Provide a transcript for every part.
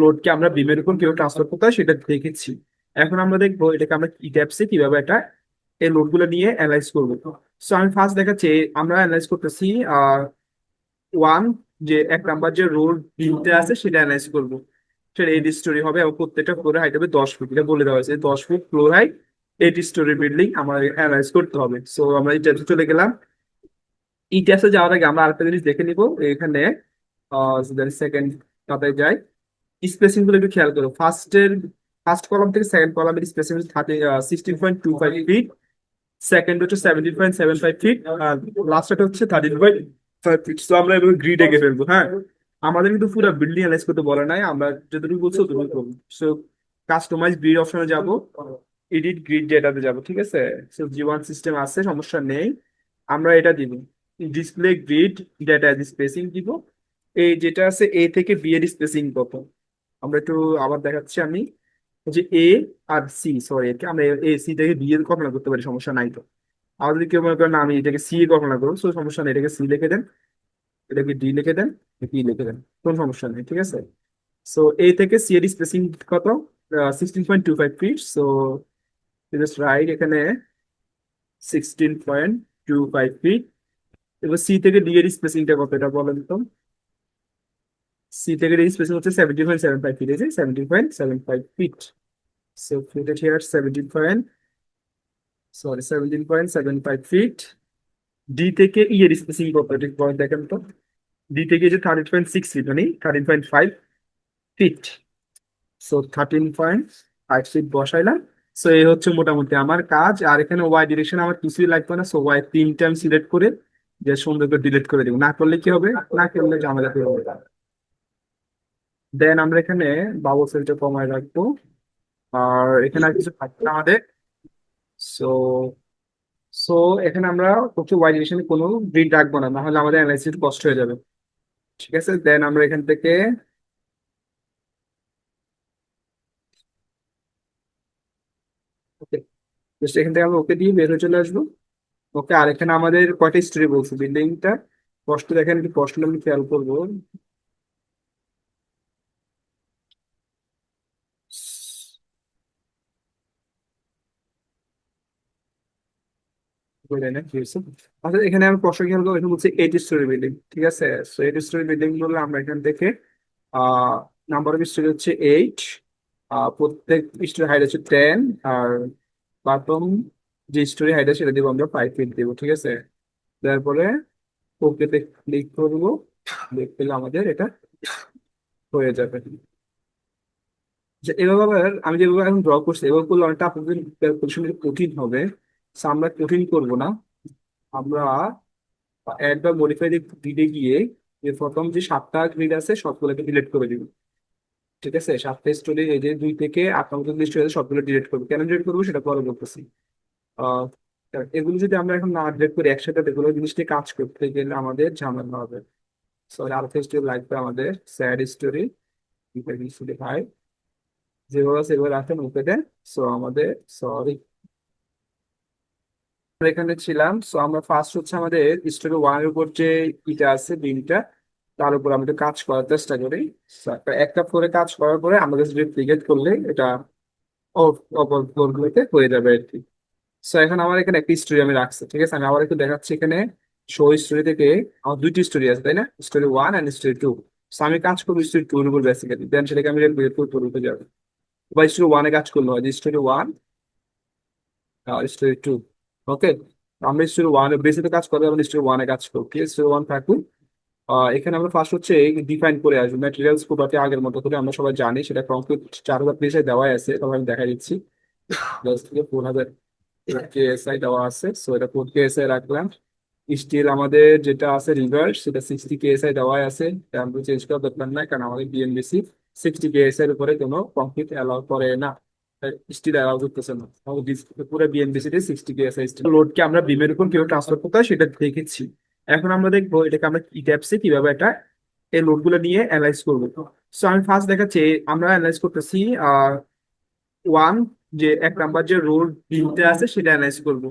লোডকে আমরা বিমের উপর কিভাবে ট্রান্সফার করতে হয় সেটা দেখেছি। এখন আমরা দেখবো এটাকে আমরা ই ট্যাপসে কিভাবে এটা এই লোড গুলো নিয়ে অ্যানালাইজ করবো। সো আমি ফার্স্ট দেখাচ্ছি, আমরা অ্যানালাইজ করতেছি ওয়ান, যে এক নাম্বার যে রোড বিমটা আছে সেটা অ্যানালাইজ করবো। সেটা 8 স্টোরি হবে এবং প্রত্যেকটা ফ্লোরের হাইট হবে 10 ফুট, এটা বলে দেওয়া হয়েছে 10 foot floor height, 8 story building আমার অ্যানালাইজ করতে হবে। সো আমরা এই ট্যাপসে চলে গেলাম। ই ট্যাপসে যাওয়ার আগে আমরা আরেকটা জিনিস দেখে নিবো এখানে। সেকেন্ড পাতায় যাই, স্পেসিং গুলো একটু খেয়াল করো। ফার্স্ট কলাম থেকে সেকেন্ড কলামের স্পেসিং 16.25 ফিট, সেকেন্ড হচ্ছে 17.75 ফিট, আর লাস্টটা হচ্ছে 13.5 ফিট। তো আমরা এভাবে গ্রিড এঁকে ফেলবো। হ্যাঁ, আমাদের কিন্তু পুরো বিল্ডিং অ্যানালাইজ করতে বলা নাই, আমরা যতটুকু বলছো ততটুকু করবো। সো কাস্টমাইজ গ্রিড অপশনে যাব, এডিট গ্রিড ডেটাতে যাব, ঠিক আছে। সো জি1 সিস্টেম আছে, সমস্যা নেই। আমরা এটা দিব, ডিসপ্লে গ্রিড ডেটা স্পেসিং দিব। এই যেটা আছে এ থেকে বি এর স্পেসিং কত, আমরা একটু আবার দেখাচ্ছি আমি। যে এ আর সি, সরি, আমরা এ সি থেকে বি এর কল্পনা করতে পারি, সমস্যা নাই তো। আর যদি কেউ মনে করেন না, আমি এটাকে সি এ কল্পনা করবো, সো সমস্যা নেই, এটাকে সি লিখে দেন, এটাকে ডি লিখে দেন, পি লিখে দেন, কোনো সমস্যা নেই, ঠিক আছে। সো এ থেকে সি এর স্পেসিং কত? 16.25 ফিট। সো জাস্ট রাইট এখানে 16.25 ফিট। এবার সি থেকে ডি এর স্পেসিংটা কত এটা বলেন তো। সি থেকে ডি স্পেসিং হচ্ছে 17.75 ফিট, এই যে 17.75 feet. So put it here 17.75 feet. D থেকে ই এর স্পেসিং কত এটা পয়েন্ট দেখেন তো। ডি থেকে যে 13.6 ফিট, মানে 13.5 ফিট। সো 13.5 ফিট বসাইলাম। সো এই হচ্ছে মোটামুটি আমার কাজ। আর এখানে ওয়াই ডিরেকশন আমার কিছুই লাগবে না, সো ওয়াই 3 টাইম সিলেক্ট করে যে সুন্দর করে ডিলিট করে দিব। না করলে কি হবে, না করলে ঝামেলা করে হবে। দেন আমরা এখানে বাবল সেলটা কমায় রাখবো। আর এখানে আর কিছু থাকবে না আমাদের। সো সো এখানে আমরা হচ্ছে ওয়াই ডিরেকশনে কোনো গ্রিড রাখবো না, নাহলে আমাদের অ্যানালাইসিস কষ্ট হয়ে যাবে। ঠিক আছে, দেন আমরা এখান থেকে ওকে, জাস্ট এখান থেকে আমরা ওকে দিয়ে বের হয়ে চলে আসবো। ওকে, আর এখানে আমাদের কয়টা স্টোরি বলছে বিল্ডিংটা, কষ্ট দেখেন, একটু কষ্ট আমি খেয়াল করবো। বুঝলেন না কি হয়েছে? আচ্ছা, এখানে আমি কষ্ট খেয়াল করবো, এখানে বলছে 8 স্টোরি বিল্ডিং, ঠিক আছে। সো 8 স্টোরি বিল্ডিং বললে আমরা এখান থেকে আহ নাম্বার অফ স্টোরি হচ্ছে 8, প্রত্যেক স্টোরি হাইট হচ্ছে 10, আর বাটম যে স্টোরি হাইট আছে সেটা দিব আমরা 5 ফিট দিব, ঠিক আছে। তারপরে ওকেতে ক্লিক করবো, দেখতে আমাদের এটা হয়ে যাবে। যে এভাবে আবার আমি যেভাবে এখন ড্র করছি এভাবে করলে অনেকটা আপনাদের ক্যালকুলেশন কঠিন হবে। So আমরা কঠিন করব না, আমরা একবার মডিফাই গ্রিডে গিয়ে যে প্রথম যে 7টা গ্রিড আছে সবগুলোকে ডিলিট করে দিব। ঠিক আছে, 7টা স্টোরি, এই যে 2 থেকে 8 পর্যন্ত স্টোরি আছে সবগুলো ডিলিট করবো। কেন ডিলিট করবো সেটা পরে বলতেছি। আহ এগুলো যদি আমরা এখন না ডিলিট করি একসাথে, এগুলো জিনিস নিয়ে কাজ করতে গেলে আমাদের ঝামেলা হবে। সরি, আরেকটা স্টোরি লাগবে আমাদের, স্যাড স্টোরি, ভাই যেভাবে আছে এভাবে রাখেন ওকে দেন। সো আমাদের, সরি, আমরা এখানে ছিলাম। সো আমরা ফার্স্ট হচ্ছে আমাদের স্টোরি ওয়ানের উপর যে ইটা আছে বিমটা, তার উপর আমরা একটু কাজ করার চেষ্টা করি। So, একটা ফ্লোরে কাজ করার পরে আমাদের রেপ্লিকেট করলে এটা অপর ফ্লোর গুলোতে হয়ে যাবে আর কি। সো এখন আমার এখানে একটা স্টোরি আমি রাখছি, ঠিক আছে। আমি আবার একটু দেখাচ্ছি এখানে। শো স্টোরি থেকে আমার 2টি স্টোরি আছে, তাই না, স্টোরি 1 অ্যান্ড স্টোরি 2। সো আমি কাজ করবো স্টোরি 2 এর উপর বেসিক্যালি, দেন সেটাকে আমি রেপ্লিকেট করে টুর যাবো। বা স্টোরি 1-এ কাজ করলে হয় যে স্টোরি 1 আর স্টোরি 2। ওকে, আমরা স্টোরি 1 বেসিতে কাজ করবো এবং স্টোরি 1-এ কাজ করবো, ঠিক আছে। স্টোরি 1 থাকুন। এখানে আমরা ফার্স্ট হচ্ছে ডিফাইন করে আসবো ম্যাটেরিয়ালস প্রপার্টি, আগের মতো করে আমরা সবাই জানি সেটা কংক্রিট 4000 দেওয়াই আছে, তবে আমি দেখা দিচ্ছি। প্লাস থেকে 4000 কেএসআই দেওয়া আছে, সো এটা 4 কেএসআই রাখলাম। স্টিল আমাদের যেটা আছে রিভার্স, সেটা 60 কেএসআই দেওয়াই আছে, আমরা চেঞ্জ করার দরকার নাই, কারণ আমাদের বিএনবিসি 60 কেএসআই এর উপরে কোনো কংক্রিট অ্যালাউ করে না, স্টিল অ্যালাউ করতেছে না। আমাদের পুরো বিএনবিসি তে 60 কেএসআই লোডকে আমরা বিমের উপর কিভাবে ট্রান্সফার করতে হয় সেটা দেখেছি। এখন আমরা দেখবো এটাকে আমরা ই ট্যাপসে কিভাবে এটা এই লোড গুলো নিয়ে অ্যানালাইজ করবো। সো আমি ফার্স্ট দেখাচ্ছি, আমরা অ্যানালাইজ করতেছি ওয়ান, যে এক নাম্বার যে রোড বিমটা আছে সেটা অ্যানালাইজ করবো।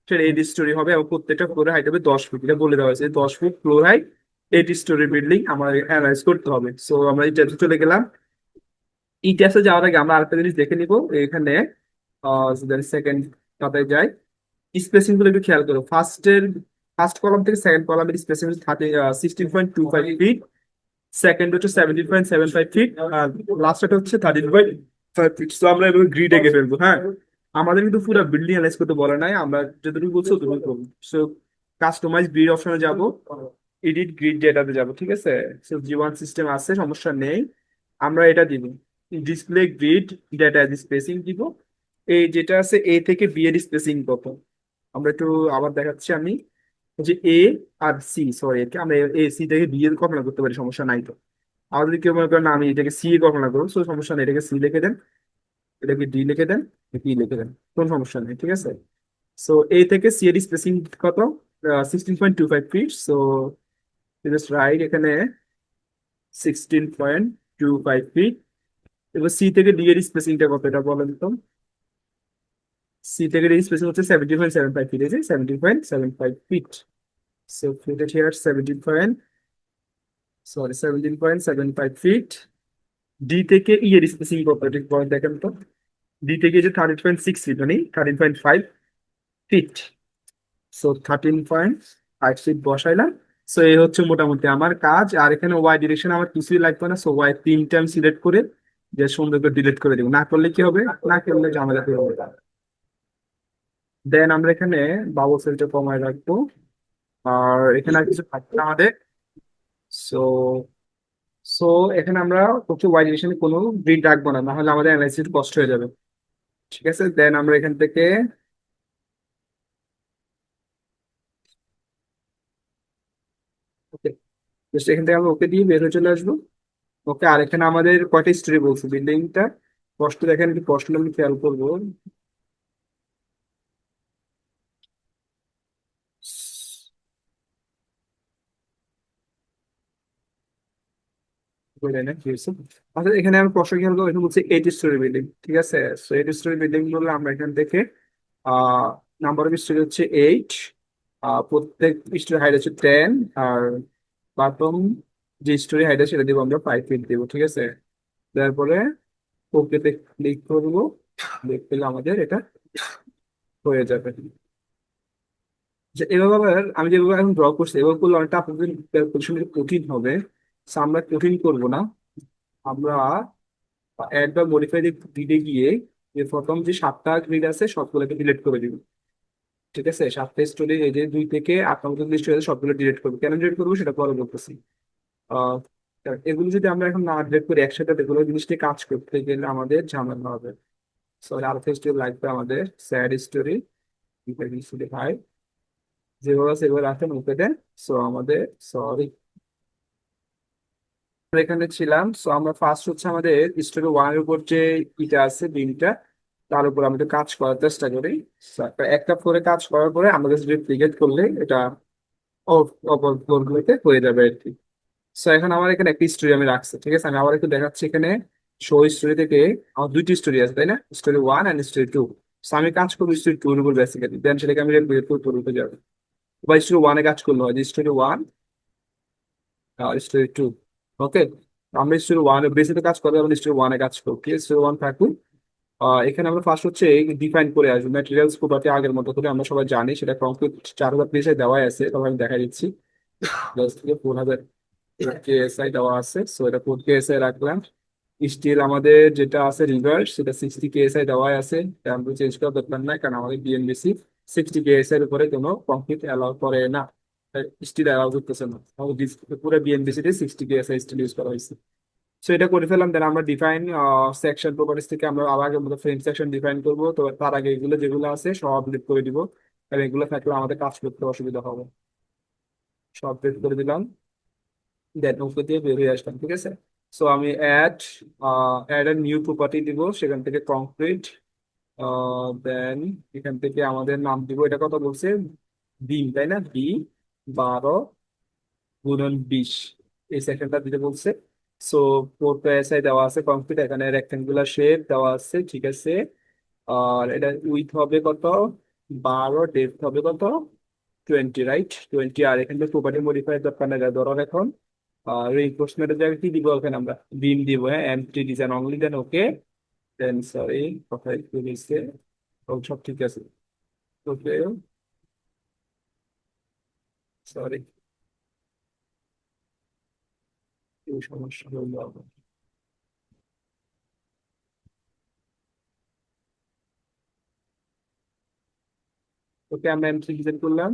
সেটা 8 স্টোরি হবে এবং প্রত্যেকটা ফ্লোর হাইট হবে 10 ফুট, এটা বলে দেওয়া হয়েছে 10 foot floor height, 8 story building আমার অ্যানালাইজ করতে হবে। সো আমরা এই ট্যাপসে চলে গেলাম। ইতিহাসে যাওয়ার আগে আমরা আরেকটা জিনিস দেখে নিব এখানে। সেকেন্ড তাতে যাই, স্পেসিং গুলো একটু খেয়াল করো। ফার্স্ট কলাম থেকে সেকেন্ড কলামের স্পেসিং হচ্ছে 16.25 ফিট, সেকেন্ড হচ্ছে 17.75 ফিট, আর লাস্টটা হচ্ছে 13.5 ফিট। তো আমরা এভাবে গ্রিড এঁকে ফেলবো। হ্যাঁ, আমাদের কিন্তু পুরো বিল্ডিং অ্যানালাইজ করতে বলে নাই, আমরা যতটুকু বলছো ততটুকু করবো। সো কাস্টমাইজ গ্রিড অপশনে যাব, এডিট গ্রিড ডেটাতে যাব, ঠিক আছে। সো জি1 সিস্টেম আছে, সমস্যা নেই। আমরা এটা দিব, ডিসপ্লে গ্রিড ডেটা স্পেসিং দিব। এই যেটা আছে এ থেকে বি এর স্পেসিং কত, আমরা একটু আবার দেখাচ্ছি আমি। যে এ আর সি, সরি, একে আমরা এ সি থেকে বি এর কল্পনা করতে পারি, সমস্যা নাই তো। আর যদি কেউ মনে করেন না, আমি এটাকে সি এ কল্পনা করবো, সো সমস্যা নেই, এটাকে সি লিখে দেন, এটাকে ডি লিখে দেন, বি লিখে দেন, কোনো সমস্যা নেই, ঠিক আছে। সো এ থেকে সি এর স্পেসিং কত? 16.25 ফিট। সো জাস্ট রাইট এখানে 16.25 ফিট। এবার সি থেকে ডি এর স্পেসিংটা কত এটা বলেন তো। সি থেকে ডি স্পেসিং হচ্ছে 17.75 ফিট, এই যে 17.75 feet. So fitted here 17.75 feet. D থেকে ই এর স্পেসিং কত এটা বলেন দেখেন তো। ডি থেকে যে 13.6 ফিট, মানে 13.5 ফিট। সো 13.5 ফিট বসাইলাম। সো এই হচ্ছে মোটামুটি আমার কাজ। আর এখানে ওয়াই ডিরেকশন আমার কিছুই লাগবে না, সো ওয়াই 3 টাইম সিলেক্ট করে যে সুন্দর করে ডিলিট করে দিব। না করলে কি হবে, না করলে ঝামেলা হয়ে হবে। দেন আমরা এখানে বাবল সেলটা কমায় রাখবো। আর এখানে আর কিছু থাকবে না আমাদের। সো সো এখানে আমরা হচ্ছে ওয়াই ডিরেকশনে কোনো গ্রিড রাখবো না, না হলে আমাদের অ্যানালাইসিস কষ্ট হয়ে যাবে। ঠিক আছে, দেন আমরা এখান থেকে ওকে, জাস্ট এখান থেকে আমরা ওকে দিয়ে বের হয়ে চলে আসবো। ওকে, আর এখানে আমাদের কয়টা স্টোরি বলছে বিল্ডিংটা, কষ্ট দেখেন, একটু কষ্ট আমি খেয়াল করবো। বুঝলেন না কি হয়েছে? আচ্ছা, এখানে আমি প্রশ্ন খেয়াল করবো, এখানে বলছে 8 স্টোরি বিল্ডিং, ঠিক আছে। সো 8 স্টোরি বিল্ডিং বললে আমরা এখান থেকে আহ নাম্বার অফ স্টোরি হচ্ছে 8, প্রত্যেক স্টোরি হাইট হচ্ছে 10, আর বাটম যে স্টোরি হাইট আছে সেটা দিব আমরা 5 ফিট দিব, ঠিক আছে। তারপরে ওকেতে ক্লিক করবো, দেখতে আমাদের এটা হয়ে যাবে। যে এভাবে আবার আমি যেভাবে এখন ড্র করছি এভাবে করলে অনেকটা আপনাদের ক্যালকুলেশন কঠিন হবে। So আমরা কঠিন করব না, আমরা একবার মডিফাই গ্রিডে গিয়ে যে প্রথম যে 7টা গ্রিড আছে সবগুলোকে ডিলিট করে দিব। ঠিক আছে, 7টা স্টোরি, এই যে 2 থেকে 8 পর্যন্ত স্টোরি আছে সবগুলো ডিলিট করবো। কেন ডিলিট করবো সেটা পরে বলতেছি। আহ এগুলো যদি আমরা এখন না ডিলিট করি একসাথে, এগুলো জিনিসটি কাজ করতে গেলে আমাদের ঝামেলা হবে। সরি, আরেকটা স্টোরি লাগবে আমাদের, স্যাড স্টোরি। ভাই যেভাবে আছে সেভাবে রাখেন ওকে দেন। সো আমাদের, সরি, আমরা এখানে ছিলাম। সো আমরা ফার্স্ট হচ্ছে আমাদের স্টোরি ওয়ানের উপর যে ইটা আছে বিমটা, তার উপর আমাদের কাজ করার চেষ্টা করি। So, একটা ফ্লোরে কাজ করার পরে আমাদের রিপ্লিকেট করলে এটা অপর ফ্লোর গুলোতে হয়ে যাবে আর কি। সো এখন আমার এখানে একটা স্টোরি আমি রাখছি, ঠিক আছে। আমি আবার একটু দেখাচ্ছি এখানে। শো স্টোরি থেকে আমার 2টি স্টোরি আছে, তাই না, স্টোরি 1 অ্যান্ড স্টোরি 2। সো আমি কাজ করবো স্টোরি 2 এর উপর বেসিক্যালি, দেন সেটাকে আমি রিপ্লিকেট করে টুর উপর যাবো। বা স্টোরি 1 এ কাজ করলে হয় যে স্টোরি 1 স্টোরি 2। ওকে, আমরা স্টোরি 1 এ বেসিতে কাজ করবো এবং স্টোরি 1 এ কাজ করবো, ঠিক আছে। স্টোরি 1 থাকুন। এখানে আমরা ফার্স্ট হচ্ছে ডিফাইন করে আসবো ম্যাটেরিয়ালস প্রপার্টি, আগের মতো করে আমরা সবাই জানি সেটা কমপ্লিট 4000 পেজে দেওয়াই আছে, তবে আমি দেখা দিচ্ছি। 10 থেকে 4000 কেএসআই দেওয়া আছে, সো এটা 4 কেএসআই রাখলাম। স্টিল আমাদের যেটা আছে রিভার্স, সেটা 60 কেএসআই দেওয়াই আছে, এটা আমরা চেঞ্জ করার দরকার নাই, কারণ আমাদের বিএনবিসি 60 কেএসআই এর উপরে কোনো কমপ্লিট অ্যালাউ করে না, স্টিল অ্যালাউ করতেছে না। আমাদের পুরো বিএনবিসি তে 60 কেএসআই স্টিল ইউজ করা হয়েছে। সো এটা করে ফেললাম, দেন আমরা ডিফাইন সেকশন প্রপার্টিস থেকে আমরা আবার আগের মতো ফ্রেম সেকশন ডিফাইন করবো। তো তার আগে এগুলো যেগুলো আছে সব ডিলিট করে দিব, আর এগুলো থাকলে আমাদের কাজ করতে অসুবিধা হবে। সব ডিলিট করে দিলাম, দেন ওকে দিয়ে বের হয়ে আসলাম, ঠিক আছে। সো আমি অ্যাড এ নিউ প্রপার্টি দিব, সেখান থেকে কংক্রিট, দেন এখান থেকে আমাদের নাম দিব, এটা কত বলছে, বিম, তাই না, বি 12 × 20, এই সেকশনটা দিতে বলছে। সো 4 psi দেওয়া আছে কংক্রিট, এখানে রেক্টেঙ্গুলার শেপ দেওয়া আছে, ঠিক আছে। আর এটা উইথ হবে কত, 12, ডেপথ হবে কত, 20, রাইট, 20। আর এখান থেকে প্রপার্টি মডিফাই দরকার নেই, ধরো এখন রিইনফোর্সমেন্টের জায়গায় কি দিব ওখানে আমরা বিম দিব, হ্যাঁ, এমটি ডিজাইন অনলি, দেন ওকে, দেন সরি কথা একটু মিশছে, ও সব ঠিক আছে, ওকে, সরি, এই সমস্যা হলো আবার। ওকে আমরা এমটি ডিজাইন করলাম,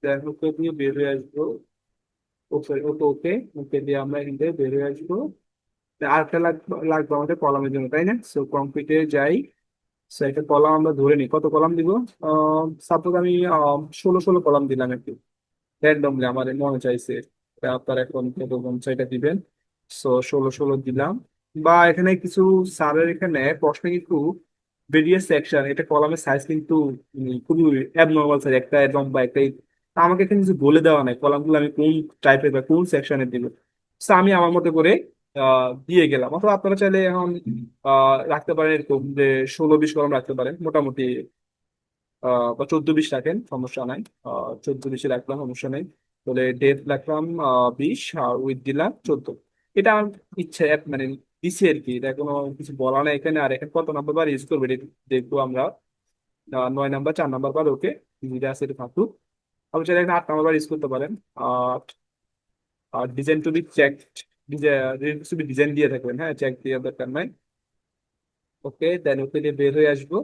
দেন ওকে দিয়ে বের হয়ে আসবো, ও সরি ওকে, ওকে ওকে দিয়ে আমরা এখান থেকে বের হয়ে আসবো। আরেকটা লাগবে লাগবে আমাদের কলামের জন্য, তাই না? সো কংক্রিটে যাই, সো একটা কলাম আমরা ধরে নিই, কত কলাম দিব? সাপোজ আমি 16 কলাম দিলাম একটু র্যান্ডমলি, আমার মনে চাইছে, তা আপনার এখন কত মন চাইটা দিবেন। সো 16 দিলাম। বা এখানে কিছু স্যারের এখানে প্রশ্ন কিন্তু ভেরিয়াস সেকশন, এটা কলামের সাইজ কিন্তু খুবই অ্যাবনর্মাল সাইজ, একটা লম্বা একটা তা আমাকে এখানে কিছু বলে দেওয়া নাই কলামগুলো আমি কোন টাইপের বা কোন সেকশনে দিব। তো আমি আমার মতো করে দিয়ে গেলাম, অথবা আপনারা চাইলে এখন রাখতে পারেন এরকম যে 16-20 কলম রাখতে পারেন মোটামুটি, বা 14-20 রাখেন, সমস্যা নাই। 14-20 রাখলাম, সমস্যা নেই। তাহলে ডেপ রাখলাম 20, আর উইথ দিলাম 14। এটা আমার ইচ্ছে মানে দিছি আর কি, এটা কোনো কিছু বলা নাই এখানে। আর এখানে কত নাম্বার বার ইউজ করবে এটা দেখবো আমরা। 9 নাম্বার, 4 নাম্বার বার, ওকে, যেটা আছে এটা থাকুক। আপনি চাইলে এখানে 8 নাম্বার বার ইউজ করতে পারেন। আর আর design to be check, design design দিয়ে থাকবেন, হ্যাঁ, চেক দিয়ে দরকার নাই। ওকে, দেন ওকে দিয়ে বের হয়ে আসবো।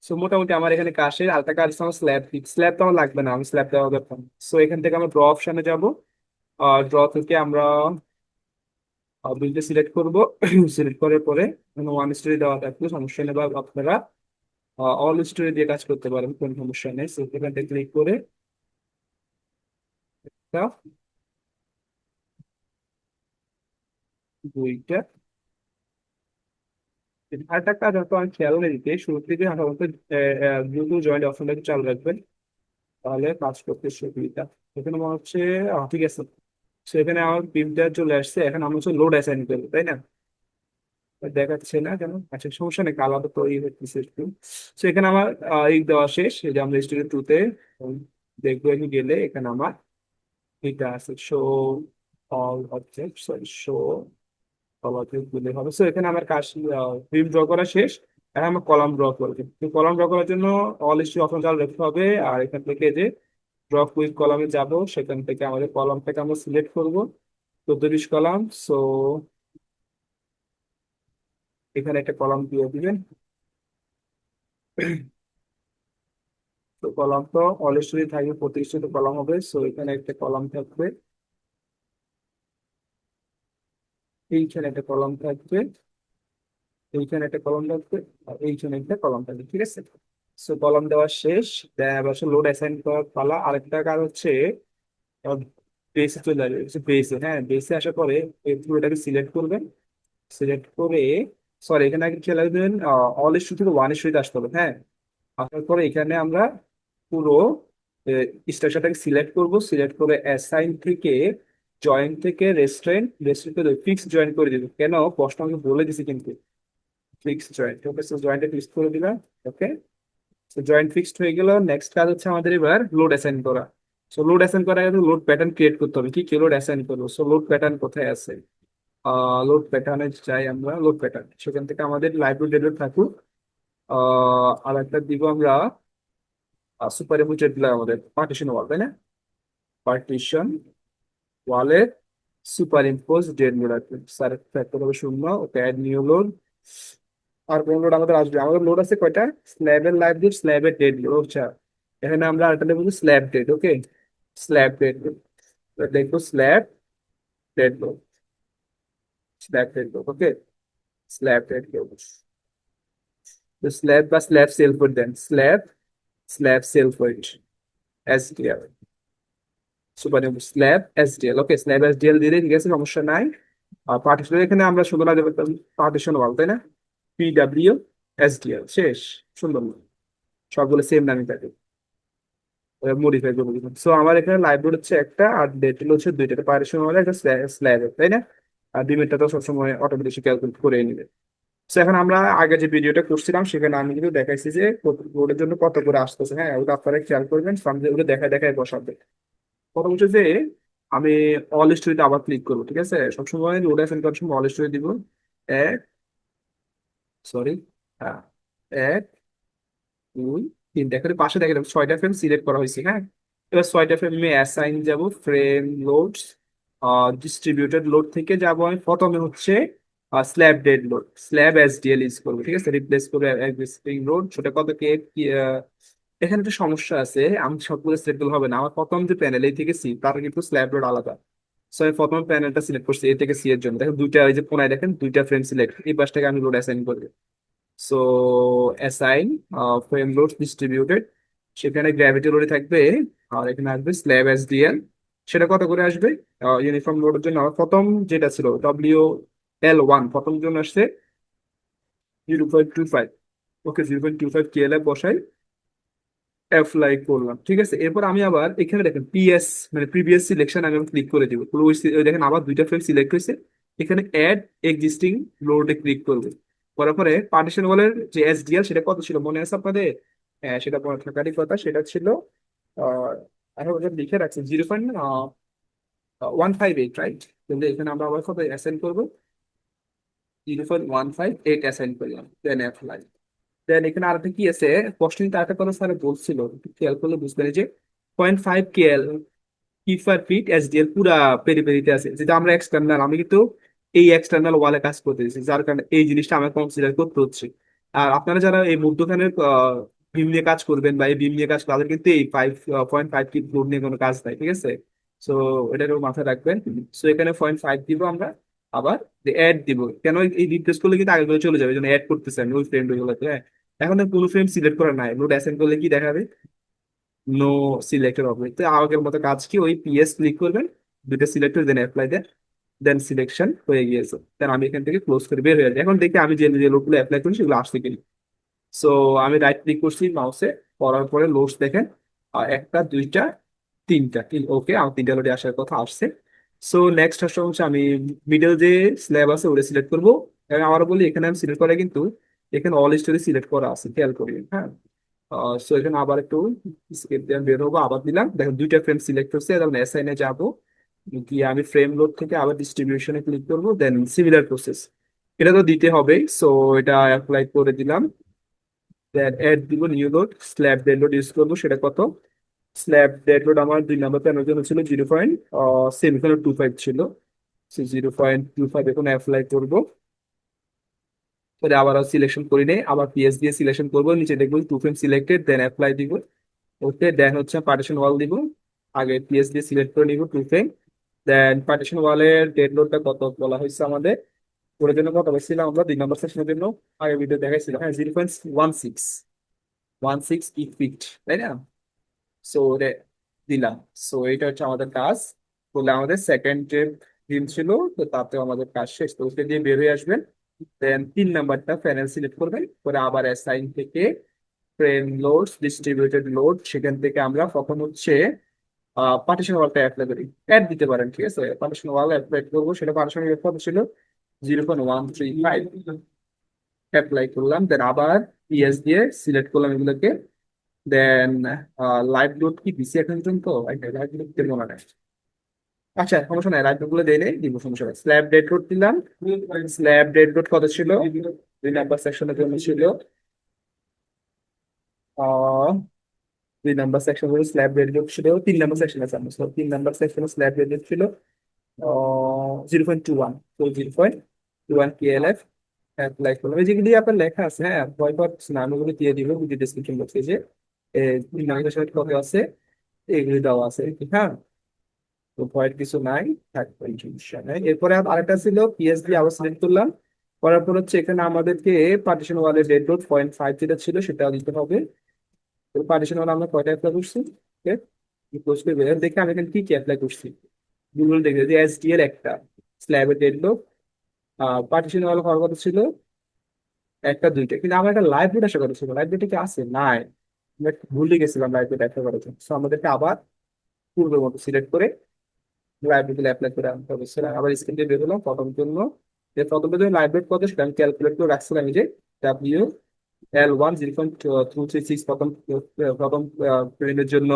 সো মোটামুটি আমার এখানে কাশের হালকা কাজ, আমার স্ল্যাব, স্ল্যাব তো আমার লাগবে না, আমি স্ল্যাব দেওয়া দরকার। সো এখান থেকে আমরা ড্র অপশনে যাব, আর ড্র থেকে আমরা বিলটা সিলেক্ট করব। সিলেক্ট করার পরে ওয়ান স্টোরি দেওয়া থাকলে সমস্যা নেই, বা আপনারা অল স্টোরি দিয়ে কাজ করতে পারেন, কোনো সমস্যা নেই। সো এখান থেকে ক্লিক করে একটা, দুইটা, আরেকটা কাজ হয়তো আমি খেয়াল করে দিতে, শুরু থেকে সাধারণত দ্রুত জয়েন্ট অপশনটাকে চালু রাখবেন, তাহলে কাজ করতে সুবিধা। এখানে মনে হচ্ছে ঠিক আছে। তো এখানে আমার প্রিন্টার চলে আসছে, এখন আমি হচ্ছে লোড অ্যাসাইন করবো, তাই না? দেখাচ্ছে না কেন? আচ্ছা সমস্যা নেই, কালার তো এই হচ্ছে একটু। তো এখানে আমার এই দেওয়া শেষ, এই যে আমরা স্টুডিও 2 তে দেখবো, এখানে গেলে এখানে আমার এটা আছে show all object, sorry show all object দিলে হবে। সো এখানে আমার কাজ ফিল্ম ড্র করা শেষ। এখন আমার কলাম ড্র করবে, তো কলাম ড্র করার জন্য অল স্টুডিও অপশন চালু রাখতে হবে। আর এখান থেকে যে ড্র কুইক কলামে যাব, সেখান থেকে আমাদের কলামটাকে আমরা সিলেক্ট করব, 14-20 কলাম। সো এখানে একটা কলাম দিয়ে দিবেন। তো কলাম তো অলরেডি থাকবে, প্রতিষ্ঠিত কলাম হবে। সো এখানে একটা কলাম থাকবে, এইখানে একটা কলাম থাকবে, এইখানে একটা কলাম থাকবে, আর এইখানে একটা কলাম থাকবে, ঠিক আছে? সো কলাম দেওয়া শেষ। এবার লোড অ্যাসাইন করার পালা। আরেকটা কাজ হচ্ছে বেসে চলে আসবে, বেসে, হ্যাঁ, বেসে আসার পরে এই পুরোটাকে সিলেক্ট করবেন। সিলেক্ট করে, সরি এখানে আগে খেয়াল রাখবেন, অল ইস্যু থেকে ওয়ান ইস্যুতে আসতে হবে, হ্যাঁ। আসার পরে এখানে আমরা পুরো স্ট্রাকচারটাকে সিলেক্ট করব, সিলেক্ট করে অ্যাসাইন থেকে জয়েন্ট থেকে রেস্টুরেন্ট, রেস্টুরেন্ট করে ফিক্স জয়েন করে দিব। কেন প্রশ্ন আমি বলে দিছি কিন্তু, ফিক্স জয়েন্ট, ওকে। সো জয়েন্টে ফিক্স করে দিলাম, ওকে। তো জয়েন্ট ফিক্সড হয়ে গেল। নেক্সট কাজ হচ্ছে আমাদের এবার লোড অ্যাসাইন করা। সো লোড অ্যাসাইন করার আগে লোড প্যাটার্ন ক্রিয়েট করতে হবে, কি কি লোড অ্যাসাইন করবো। সো লোড প্যাটার্ন কোথায় আছে? লোড প্যাটার্নে চাই আমরা, লোড প্যাটার্ন, সেখান থেকে আমাদের লাইব্রেরি ডেটা থাকুক। আর একটা দিব আমরা সুপার ইমোটেড দিলাম আমাদের পার্টিশন ওয়াল, তাই না? পার্টিশন ওয়ালে সুপার ইম্পোজ ডেড লোড আছে, স্যার ফ্যাক্টর হবে 0, ওকে, অ্যাড নিউ লোড। আর কোন লোড আমাদের আসবে? আমাদের লোড আছে কয়টা? স্ল্যাবের লাইভ লোড, স্ল্যাবের ডেড লোড, আচ্ছা। এখানে আমরা আরেকটা দেবো slab dead, okay, slab dead load. দেখবো slab dead load, slab dead load, okay, slab dead load. তো স্ল্যাব বা slab self weight then, slab, slab self weight SDL, super slab SDL, ওকে, slab SDL দিলে ঠিক আছে, সমস্যা নাই। আর partition এখানে আমরা শুধু না দেবো পার্টিশন ওয়াল, তাই না? পিডাব্লিউ এসডিএল, শেষ, সুন্দর, সবগুলো সেম নামই থাকে, মডিফাই করে দিলাম। সো আমার এখানে লাইব্রেরি হচ্ছে একটা, আর ডেটেল হচ্ছে দুইটা, পার্টিশন ওয়াল একটা স্ল্যাব, তাই না? আর ডিমেটটা তো সবসময় অটোমেটিক ক্যালকুলেট করে নিবে। তো এখন আমরা আগে যে ভিডিওটা করছিলাম সেখানে আমি কিন্তু দেখাইছি যে বোর্ডের জন্য কত করে আসতেছে, হ্যাঁ, ওটা আপনারা খেয়াল করবেন, সামনে ওটা দেখায় দেখায় বসাবে। কত বলছে যে আমি অল স্টোরিতে আবার ক্লিক করবো, ঠিক আছে? সবসময় লোড অ্যাসাইন করার সময় অল স্টোরি দিব। এক, সরি, হ্যাঁ, এক, দুই, তিন, দেখেন পাশে দেখেন 6টা ফ্রেম সিলেক্ট করা হয়েছে, হ্যাঁ। এবার 6টা ফ্রেমে অ্যাসাইন যাব, ফ্রেম লোডস, ডিস্ট্রিবিউটেড লোড থেকে যাব আমি প্রথমে হচ্ছে slab dead load, slab SDL use করবো, ঠিক আছে? রিপ্লেস করে এক্সিস্টিং লোড, সেটা কত কে এখানে একটা সমস্যা আছে, আমি সবগুলো সিলেক্ট করলে হবে না। আমার প্রথম যে প্যানেল এই থেকে সি, তার কিন্তু স্ল্যাব লোড আলাদা। সো আমি প্রথম প্যানেলটা সিলেক্ট করছি এ থেকে সি এর জন্য, দেখেন দুইটা, এই যে কোনায় দেখেন দুইটা ফ্রেম সিলেক্ট, এই পাশটাকে আমি লোড অ্যাসাইন করবো। So assign frame load distributed, সেখানে গ্র্যাভিটি লোডে থাকবে, আর এখানে আসবে স্ল্যাব এসডিএল। সেটা কত করে আসবে? ইউনিফর্ম লোডের জন্য আমার প্রথম যেটা ছিল WL1, প্রথম জন্য আসছে 0.25। ওকে, 0.25 KLF বসাই, অ্যাপ্লাই করলাম, ঠিক আছে। এরপর আমি আবার এখানে দেখেন পিএস, মানে প্রিভিয়াস সিলেকশন, আমি ক্লিক করে দিব। পুরো ওই দেখেন আবার দুইটা ফ্রেম সিলেক্ট হয়েছে। এখানে অ্যাড এক্সিস্টিং লোডে ক্লিক করবে, করার পরে পার্টিশন ওয়ালের যে এসডিএল সেটা কত ছিল মনে আছে আপনাদের? হ্যাঁ, সেটা মনে থাকারই কথা, সেটা ছিল আহ এখন ওটা লিখে রাখছি 0.158, রাইট? কিন্তু এখানে আমরা আবার কত অ্যাসাইন করবো? 0.158 অ্যাসাইন করলাম, দেন অ্যাপ্লাই। দেন এখানে আরেকটা কি আছে, কোশ্চেন আরেকটা কথা স্যার বলছিল, একটু খেয়াল করলে বুঝবেন, এই যে 0.5 KL কিফার ফিট এসডিএল পুরা পেরিতে আছে, যেটা আমরা এক্সটার্নাল, আমি কিন্তু এই এক্সটার্নাল ওয়ালে কাজ করতেছি, যার কারণে এই জিনিসটা আমার কনসিডার করতে হচ্ছে। আর আপনারা যারা এই মধ্যখানের বিম নিয়ে কাজ করবেন বা এই বিম নিয়ে কাজ, তাদের কিন্তু এই 5.5 ফিট লোড নিয়ে কোনো কাজ নাই, ঠিক আছে? সো এটাকেও মাথায় রাখবেন। সো এখানে 0.5 দিব আমরা, আবার অ্যাড দিব, কেন এই রিপ্লেস করলে কিন্তু আগে চলে যাবে, এই জন্য অ্যাড করতেছি আমি ওই ফ্রেম গুলোতে, হ্যাঁ। এখন আর কোনো ফ্রেম সিলেক্ট করা নাই, লোড অ্যাসাইন করলে কি দেখাবে? নো সিলেক্টেড হবে। তো আগের মতো কাজ কি, ওই পিএস ক্লিক করবেন, দুটো সিলেক্ট করে দেন অ্যাপ্লাই দেন, দেন সিলেকশন হয়ে গিয়েছে। দেন আমি এখান থেকে ক্লোজ করে বের হয়ে যাই। এখন দেখি আমি যে যে লোডগুলো অ্যাপ্লাই করি সেগুলো আসছে কিনা। সো আমি রাইট ক্লিক করছি মাউসে, করার পরে লোডস দেখেন, একটা, দুইটা, তিনটা, ওকে, আমার তিনটা লোডে আসার কথা আসছে। সো নেক্সট হচ্ছে আমি মিডল যে স্ল্যাব আছে ওটা সিলেক্ট করবো। এবং আবার বলি, এখানে আমি সিলেক্ট করে কিন্তু এখানে অল স্টোরি সিলেক্ট করা আছে, খেয়াল করি, হ্যাঁ। সো এখানে আবার একটু স্কেপ দিয়ে আমি বের হবো, আবার দিলাম, দেখেন দুইটা ফ্রেম সিলেক্ট হচ্ছে। তখন এসআইনে যাবো, গিয়ে আমি ফ্রেম লোড থেকে আবার ডিস্ট্রিবিউশনে ক্লিক করবো, দেন সিমিলার প্রসেস, এটা তো দিতে হবে। সো এটা অ্যাপ্লাই করে দিলাম, দেন অ্যাড দিব new load, slab dead load use করবো, সেটা কত? স্ল্যাব ডেড লোড আমার 2 নম্বর প্যানেল জন্য ছিল 0.25 ছিল, 0.25 এখন অ্যাপ্লাই করবো। পরে আবার সিলেকশন করে নেই, আবার পিএস দিয়ে সিলেকশন করবো, নিচে দেখবো to frame selected, then apply দিব। ওকে, দেন হচ্ছে পার্টিশন ওয়াল দিব, আগে পিএস দিয়ে সিলেক্ট করে নিব টু ফ্রেম। দেন পার্টিশন ওয়ালের ডেড লোডটা কত বলা হয়েছে আমাদের, ওটার জন্য কত বলছিলাম আমরা 2 নম্বর সেকশনের জন্য, আগে ভিডিও দেখাইছিলাম, হ্যাঁ, 0.16 ফিট, তাই না? সো ওটা দিলাম। সো এটা হচ্ছে আমাদের কাজ, বলে আমাদের সেকেন্ড যে দিন ছিল, তো তাতে আমাদের কাজ শেষ। তো ওটা দিয়ে বের হয়ে আসবেন, দেন 3 নাম্বারটা প্যানেল সিলেক্ট করবেন, পরে আবার অ্যাসাইন থেকে ফ্রেম লোডস ডিস্ট্রিবিউটেড লোড, সেখান থেকে আমরা কখন হচ্ছে পার্টিশন ওয়ালটা অ্যাপ্লাই করি, অ্যাড দিতে পারেন, ঠিক আছে? পার্টিশন ওয়াল অ্যাপ্লাই করবো, সেটা পার্টিশন কত ছিল? 0.135, অ্যাপ্লাই করলাম, দেন আবার পিএস দিয়ে সিলেক্ট করলাম এগুলোকে। দেন লাইভ লোড কি দিছি এখন পর্যন্ত? লাইভ লোড দিতে মনে নেই, আচ্ছা সমস্যা নাই, লাইভ লোড গুলো দিলে দিব, সমস্যা নাই। স্ল্যাব ডেড লোড দিলাম, স্ল্যাব ডেড লোড কত ছিল? 2 নাম্বার সেকশনের জন্য ছিল 2 নাম্বার সেকশন হলো স্ল্যাব রেডিও ছিল, 3 নাম্বার সেকশন আছে আমার, 3 নাম্বার সেকশনে স্ল্যাব রেডিও ছিল 0.21, তো 0.21 KLF অ্যাপ্লাই করলাম। এই যেগুলি আপনার লেখা আছে, হ্যাঁ, ভয় পাচ্ছি না, আমি ওগুলো দিয়ে দিব ভিডিও ডিসক্রিপশন বক্সে, যে 3 নাম্বার সেকশন কত আছে এগুলি দেওয়া আছে, হ্যাঁ। তো ভয়ের কিছু নাই, থাকবে এই সমস্যা নাই। এরপরে আরেকটা ছিল পিএস দিয়ে আবার সিলেক্ট করলাম, করার পর হচ্ছে এখানে আমাদেরকে পার্টিশন ওয়ালের ডেড লোড 0.5 যেটা ছিল সেটা দিতে হবে। পার্টিশন ওয়াল আমরা কয়টা অ্যাপ্লাই করছি? কোর্সকে বের দেখে আমি এখানে কি কি অ্যাপ্লাই করছি, গুগল দেখে যে এসডিএল একটা, স্ল্যাবের ডেড লোড, পার্টিশন ওয়াল হওয়ার কথা ছিল একটা, দুইটা, কিন্তু আমার একটা লাইব্রেরি আসা কথা ছিল, লাইব্রেরিটা কি আছে? নাই, আমরা একটু ভুলে গেছিলাম লাইব্রেরি অ্যাপ্লাই করার জন্য। So আমাদেরকে আবার পূর্বের মতো সিলেক্ট করে লাইব্রেরিতে অ্যাপ্লাই করে আনতে হবে। সেটা আবার স্ক্রিন দিয়ে বের হলাম প্রথম জন্য, যে প্রথম জন্য লাইব্রেরি কত সেটা আমি ক্যালকুলেট করে রাখছিলাম, এই যে WL1 0.236 প্রথম, প্রথম ফ্রেমের জন্য